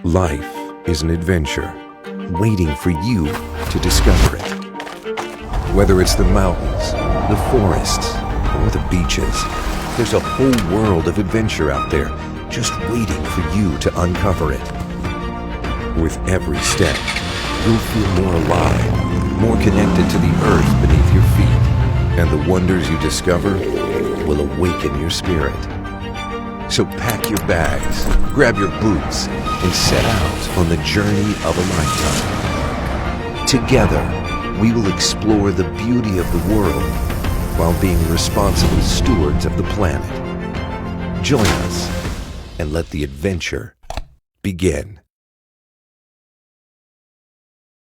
Life is an adventure waiting for you to discover it. Whether it's the mountains, the forests, or the beaches, there's a whole world of adventure out there just waiting for you to uncover it. With every step, you'll feel more alive, more connected to the earth beneath your feet, and the wonders you discover will awaken your spirit. So pack your bags, grab your boots, and set out on the journey of a lifetime. Together, we will explore the beauty of the world while being responsible stewards of the planet. Join us and let the adventure begin.